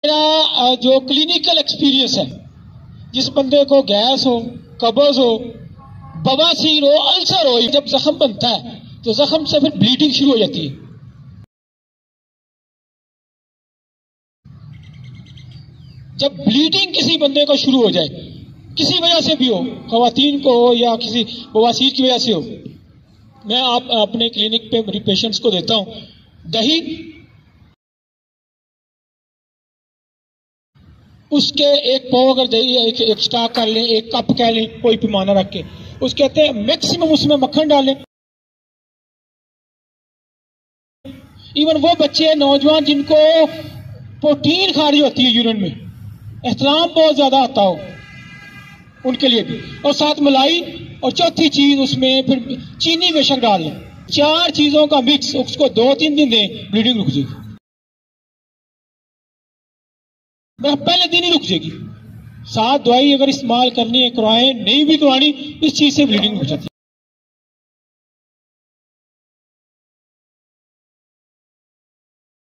मेरा जो clinical experience है, जिस बंदे को गैस हो, कब्ज हो, बवासीर हो, अल्सर हो, जब जख्म बनता है तो जख्म से फिर ब्लीडिंग शुरू हो जाती है। जब ब्लीडिंग किसी बंदे को शुरू हो जाए, किसी वजह से भी हो, खवातीन को हो या किसी बवासीर की वजह से हो, मैं अपने क्लिनिक पे पेशेंट्स को देता हूं दही, उसके एक पाव अगर दही एक स्टाक कर लें, एक कप कह लें, कोई पैमाना रख के, उसके कहते हैं मैक्सिमम उसमें मक्खन डालें। इवन वो बच्चे नौजवान जिनको प्रोटीन खारिज होती है यूरिन में, एहतराम बहुत ज्यादा आता हो, उनके लिए भी, और साथ मलाई, और चौथी चीज उसमें फिर चीनी बेशक डाल लें। 4 चीजों का मिक्स उसको 2-3 दिन दें, ब्लीडिंग रुक जाएगी। पहले दिन ही रुक जाएगी। साथ दवाई अगर इस्तेमाल करनी है करवाएं, नहीं भी करवानी, इस चीज से ब्लीडिंग हो जाती है।